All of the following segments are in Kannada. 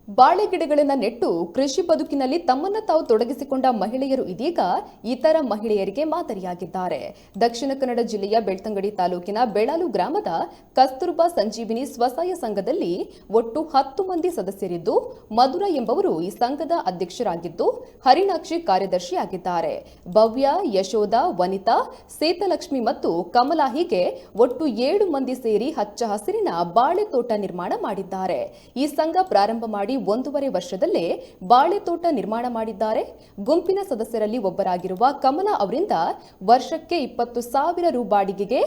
ಬಾಳೆ ಗಿಡಗಳನ್ನು ನೆಟ್ಟು ಕೃಷಿ ಬದುಕಿನಲ್ಲಿ ತಮ್ಮನ್ನು ತಾವು ತೊಡಗಿಸಿಕೊಂಡ ಮಹಿಳೆಯರು ಇದೀಗ ಇತರ ಮಹಿಳೆಯರಿಗೆ ಮಾದರಿಯಾಗಿದ್ದಾರೆ. ದಕ್ಷಿಣ ಕನ್ನಡ ಜಿಲ್ಲೆಯ ಬೆಳ್ತಂಗಡಿ ತಾಲೂಕಿನ ಬೆಳಾಲು ಗ್ರಾಮದ ಕಸ್ತೂರ್ಬಾ ಸಂಜೀವಿನಿ ಸ್ವಸಹಾಯ ಸಂಘದಲ್ಲಿ ಒಟ್ಟು 10 ಮಂದಿ ಸದಸ್ಯರಿದ್ದು, ಮಧುರ ಎಂಬವರು ಈ ಸಂಘದ ಅಧ್ಯಕ್ಷರಾಗಿದ್ದು, ಹರಿಣಾಕ್ಷಿ ಕಾರ್ಯದರ್ಶಿಯಾಗಿದ್ದಾರೆ. ಭವ್ಯ, ಯಶೋಧ, ವನಿತಾ, ಸೀತಲಕ್ಷ್ಮಿ ಮತ್ತು ಕಮಲಾ ಹೀಗೆ ಒಟ್ಟು 7 ಮಂದಿ ಸೇರಿ ಹಚ್ಚ ಹಸಿರಿನ ಬಾಳೆ ತೋಟ ನಿರ್ಮಾಣ ಮಾಡಿದ್ದಾರೆ. ಈ ಸಂಘ ಪ್ರಾರಂಭ ಮಾಡಿ 1.5 ವರ್ಷದಲ್ಲೇ ಬಾಳೆ ತೋಟ ನಿರ್ಮಾಣ ಮಾಡಿದ್ದಾರೆ. ಗುಂಪಿನ ಸದಸ್ಯರಲ್ಲಿ ಒಬ್ಬರಾಗಿರುವ ಕಮಲಾ ಅವರಿಂದ ವರ್ಷಕ್ಕೆ 20,000 ರು ಬಾಡಿಗೆಗೆ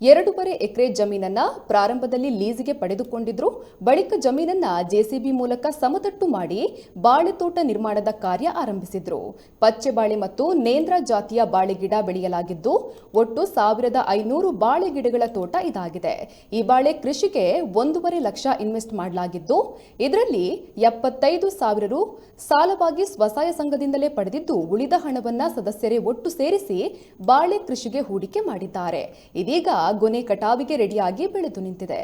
2.5 ಎಕರೆ ಜಮೀನನ್ನ ಪ್ರಾರಂಭದಲ್ಲಿ ಲೀಸಿಗೆ ಪಡೆದುಕೊಂಡಿದ್ರು. ಬಳಿಕ ಜಮೀನನ್ನ ಜೆಸಿಬಿ ಮೂಲಕ ಸಮತಟ್ಟು ಮಾಡಿ ಬಾಳೆ ತೋಟ ನಿರ್ಮಾಣದ ಕಾರ್ಯ ಆರಂಭಿಸಿದ್ರು. ಪಚ್ಚೆ ಬಾಳೆ ಮತ್ತು ನೇಂದ್ರ ಜಾತಿಯ ಬಾಳೆ ಗಿಡ ಬೆಳೆಯಲಾಗಿದ್ದು, ಒಟ್ಟು 1,500 ಬಾಳೆ ಗಿಡಗಳ ತೋಟ ಇದಾಗಿದೆ. ಈ ಬಾಳೆ ಕೃಷಿಗೆ 1.5 ಲಕ್ಷ ಇನ್ವೆಸ್ಟ್ ಮಾಡಲಾಗಿದ್ದು, ಇದರಲ್ಲಿ 75,000 ರು ಸಾಲವಾಗಿ ಸ್ವಸಹಾಯ ಸಂಘದಿಂದಲೇ ಪಡೆದಿದ್ದು, ಉಳಿದ ಹಣವನ್ನ ಸದಸ್ಯರೇ ಒಟ್ಟು ಸೇರಿಸಿ ಬಾಳೆ ಕೃಷಿಗೆ ಹೂಡಿಕೆ ಮಾಡಿದ್ದಾರೆ. ಇದೀಗ ಗೊನೆ ಕಟಾವಿಗೆ ರೆಡಿಯಾಗಿ ಬೆಳೆದು ನಿಂತಿದೆ.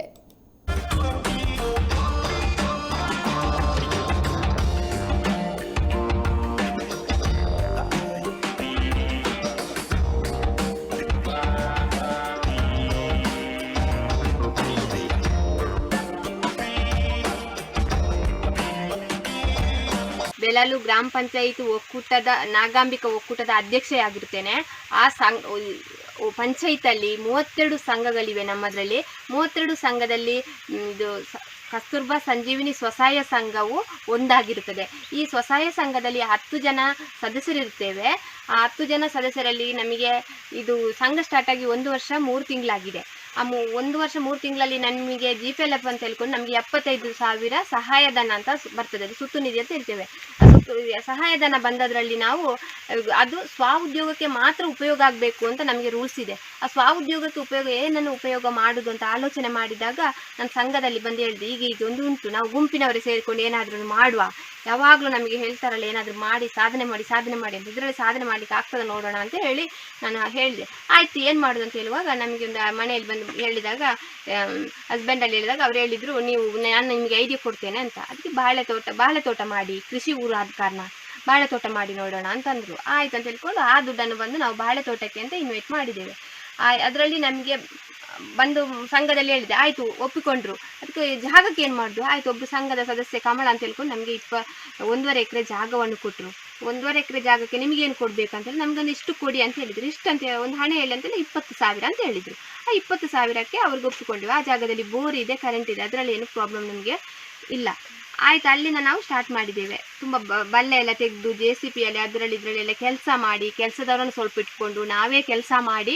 ಬೆಳಲು ಗ್ರಾಮ ಪಂಚಾಯಿತಿ ಒಕ್ಕೂಟದ ನಾಗಾಂಬಿಕಾ ಒಕ್ಕೂಟದ ಅಧ್ಯಕ್ಷೆಯಾಗಿರುತ್ತೇನೆ. ಆ ಪಂಚಾಯತಲ್ಲಿ 32 ಸಂಘಗಳಿವೆ. ನಮ್ಮದರಲ್ಲಿ 32 ಸಂಘದಲ್ಲಿ ಇದು ಕಸ್ತೂರ್ಬಾ ಸಂಜೀವಿನಿ ಸ್ವಸಹಾಯ ಸಂಘವು ಒಂದಾಗಿರುತ್ತದೆ. ಈ ಸ್ವಸಹಾಯ ಸಂಘದಲ್ಲಿ 10 ಜನ ಸದಸ್ಯರಿರುತ್ತೇವೆ. ಆ 10 ಜನ ಸದಸ್ಯರಲ್ಲಿ ನಮಗೆ ಇದು ಸಂಘ ಸ್ಟಾರ್ಟ್ ಆಗಿ 1 ವರ್ಷ 3 ತಿಂಗಳಾಗಿದೆ. ಆ 1 ವರ್ಷ 3 ತಿಂಗಳಲ್ಲಿ ನಮಗೆ GPLF ಅಂತ ಹೇಳ್ಕೊಂಡು ನಮಗೆ 75,000 ಸಹಾಯಧನ ಅಂತ ಬರ್ತದೆ. ಅದು ಸುತ್ತು ನಿಧಿ ಅಂತ ಹೇಳ್ತೇವೆ. ಸಹಾಯಧನ ಬಂದದ್ರಲ್ಲಿ ನಾವು ಅದು ಸ್ವ ಉದ್ಯೋಗಕ್ಕೆ ಮಾತ್ರ ಉಪಯೋಗ ಆಗಬೇಕು ಅಂತ ನಮಗೆ ರೂಲ್ಸ್ ಇದೆ. ಆ ಸ್ವ ಉದ್ಯೋಗಕ್ಕೆ ಏನನ್ನು ಉಪಯೋಗ ಮಾಡುದು ಅಂತ ಆಲೋಚನೆ ಮಾಡಿದಾಗ ನನ್ನ ಸಂಘದಲ್ಲಿ ಬಂದು ಹೇಳಿದೆ, ಈಗ ಒಂದು ಉಂಟು, ನಾವು ಗುಂಪಿನವರೇ ಸೇರಿಕೊಂಡು ಏನಾದರೂ ಮಾಡುವ. ಯಾವಾಗಲೂ ನಮಗೆ ಹೇಳ್ತಾರಲ್ಲ, ಏನಾದರೂ ಮಾಡಿ ಸಾಧನೆ ಮಾಡಿ ಅಂತ, ಇದರಲ್ಲಿ ಸಾಧನೆ ಮಾಡಲಿಕ್ಕೆ ಆಗ್ತದೆ ನೋಡೋಣ ಅಂತ ಹೇಳಿ ನಾನು ಹೇಳಿದೆ. ಆಯ್ತು, ಏನು ಮಾಡೋದು ಅಂತ ಹೇಳುವಾಗ ನಮಗೆ ಒಂದು ಮನೆಯಲ್ಲಿ ಬಂದು ಹೇಳಿದಾಗ, ಹಸ್ಬೆಂಡಲ್ಲಿ ಹೇಳಿದಾಗ ಅವ್ರು ಹೇಳಿದರು, ನಾನು ನಿಮಗೆ ಐಡಿಯಾ ಕೊಡ್ತೇನೆ ಅಂತ. ಅದಕ್ಕೆ ಬಾಳೆ ತೋಟ ಮಾಡಿ, ಕೃಷಿ ಊರು ಆದ ಕಾರಣ ಬಾಳೆ ತೋಟ ಮಾಡಿ ನೋಡೋಣ ಅಂತಂದರು. ಆಯ್ತು ಅಂತ ಹೇಳ್ಕೊಂಡು ಆ ದುಡ್ಡನ್ನು ಬಂದು ನಾವು ಬಾಳೆ ತೋಟಕ್ಕೆ ಅಂತ ಇನ್ವೈಟ್ ಮಾಡಿದ್ದೇವೆ. ಅದರಲ್ಲಿ ನಮಗೆ ಬಂದು ಸಂಘದಲ್ಲಿ ಹೇಳಿದೆ, ಆಯಿತು ಒಪ್ಪಿಕೊಂಡ್ರು. ಅದಕ್ಕೆ ಜಾಗಕ್ಕೆ ಏನು ಮಾಡಿದ್ರು, ಆಯಿತು ಒಬ್ಬರು ಸಂಘದ ಸದಸ್ಯೆ ಕಮಲ ಅಂತ ಹೇಳ್ಕೊಂಡು ನಮಗೆ 1.5 ಎಕರೆ ಜಾಗವನ್ನು ಕೊಟ್ಟರು. 1.5 ಎಕರೆ ಜಾಗಕ್ಕೆ ನಿಮಗೇನು ಕೊಡಬೇಕಂತೇಳಿ ನಮಗೊಂದು ಇಷ್ಟು ಕೊಡಿ ಅಂತ ಹೇಳಿದರು. ಇಷ್ಟು ಅಂತ ಒಂದು ಹಣ ಹೇಳಿ ಅಂತೇಳಿ 20,000 ಅಂತ ಹೇಳಿದರು. ಆ 20,000ಕ್ಕೆ ಅವ್ರಿಗೆ ಒಪ್ಪಿಕೊಂಡ್ವಿ. ಆ ಜಾಗದಲ್ಲಿ ಬೋರ್ ಇದೆ, ಕರೆಂಟ್ ಇದೆ, ಅದರಲ್ಲಿ ಏನು ಪ್ರಾಬ್ಲಮ್ ನಮಗೆ ಇಲ್ಲ. ಆಯ್ತು, ಅಲ್ಲಿಂದ ನಾವು ಸ್ಟಾರ್ಟ್ ಮಾಡಿದ್ದೇವೆ. ತುಂಬ ಬಲ್ಲೆ ಎಲ್ಲ ತೆಗೆದು JCPಯಲ್ಲಿ ಅದರಲ್ಲಿ ಇದರಲ್ಲೆಲ್ಲ ಕೆಲಸ ಮಾಡಿ, ಕೆಲಸದವರನ್ನು ಸ್ವಲ್ಪ ಇಟ್ಕೊಂಡು ನಾವೇ ಕೆಲಸ ಮಾಡಿ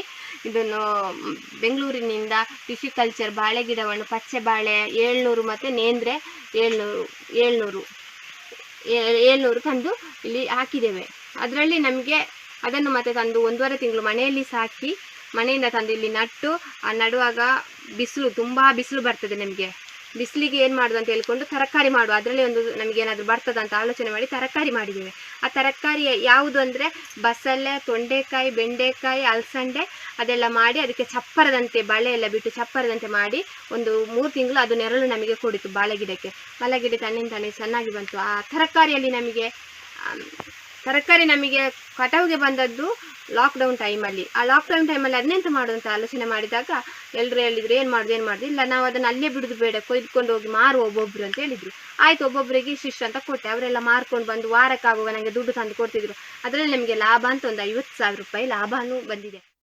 ಇದನ್ನು ಬೆಂಗಳೂರಿನಿಂದ ಟಿಫಿಕಲ್ಚರ್ ಬಾಳೆ ಗಿಡವನ್ನು ಪಚ್ಚೆ ಬಾಳೆ 700 ಮತ್ತು ನೇಂದ್ರೆ 700 ತಂದು ಇಲ್ಲಿ ಹಾಕಿದ್ದೇವೆ. ಅದರಲ್ಲಿ ನಮಗೆ ಅದನ್ನು ಮತ್ತೆ ತಂದು 1.5 ತಿಂಗಳು ಮನೆಯಲ್ಲಿ ಸಾಕಿ, ಮನೆಯಿಂದ ತಂದು ಇಲ್ಲಿ ನಟ್ಟು, ಆ ನಡುವಾಗ ತುಂಬ ಬಿಸಿಲು ಬರ್ತದೆ. ನಮಗೆ ಬಿಸಿಲಿಗೆ ಏನು ಮಾಡೋದು ಅಂತ ಹೇಳ್ಕೊಂಡು ತರಕಾರಿ ಮಾಡುವ, ಅದರಲ್ಲಿ ಒಂದು ನಮಗೇನಾದರೂ ಬರ್ತದೆ ಅಂತ ಆಲೋಚನೆ ಮಾಡಿ ತರಕಾರಿ ಮಾಡಿದ್ದೇವೆ. ಆ ತರಕಾರಿ ಯಾವುದು ಅಂದರೆ ಬಸಳೆ, ತೊಂಡೆಕಾಯಿ, ಬೆಂಡೆಕಾಯಿ, ಅಲಸಂಡೆ ಅದೆಲ್ಲ ಮಾಡಿ ಅದಕ್ಕೆ ಚಪ್ಪರದಂತೆ ಬಳೆ ಎಲ್ಲ ಬಿಟ್ಟು ಚಪ್ಪರದಂತೆ ಮಾಡಿ ಒಂದು 3 ತಿಂಗಳು ಅದು ನೆರಳು ನಮಗೆ ಕೊಡಿತು ಬಾಳೆ ಗಿಡಕ್ಕೆ. ಬಾಳೆ ಗಿಡ ತನ್ನಿಂದ ಚೆನ್ನಾಗಿ ಬಂತು. ಆ ತರಕಾರಿ ನಮಗೆ ಕಟಾವಿಗೆ ಬಂದದ್ದು ಲಾಕ್ಡೌನ್ ಟೈಮಲ್ಲಿ. ಆ ಲಾಕ್ಡೌನ್ ಟೈಮಲ್ಲಿ ಅದನ್ನೆಂತ ಮಾಡೋದು ಅಂತ ಆಲೋಚನೆ ಮಾಡಿದಾಗ ಎಲ್ಲರೂ ಹೇಳಿದ್ರು, ಏನು ಮಾಡೋದು ಇಲ್ಲ, ನಾವು ಅದನ್ನು ಅಲ್ಲೇ ಬಿಡೋದು ಬೇಡ, ಕೊಯ್ದುಕೊಂಡು ಹೋಗಿ ಮಾರು ಒಬ್ಬೊಬ್ಬರು ಅಂತ ಹೇಳಿದರು. ಆಯಿತು, ಒಬ್ಬೊಬ್ಬರಿಗೆ ಇಷ್ಟಿಷ್ಟು ಅಂತ ಕೊಟ್ಟೆ. ಅವರೆಲ್ಲ ಮಾರ್ಕೊಂಡು ಬಂದು ವಾರಕ್ಕಾಗುವಾಗ ನನಗೆ ದುಡ್ಡು ತಂದು ಕೊಡ್ತಿದ್ರು. ಅದರಲ್ಲಿ ನಮಗೆ ಲಾಭ ಅಂತ ಒಂದು 50,000 ರೂಪಾಯಿ ಲಾಭನೂ ಬಂದಿದೆ.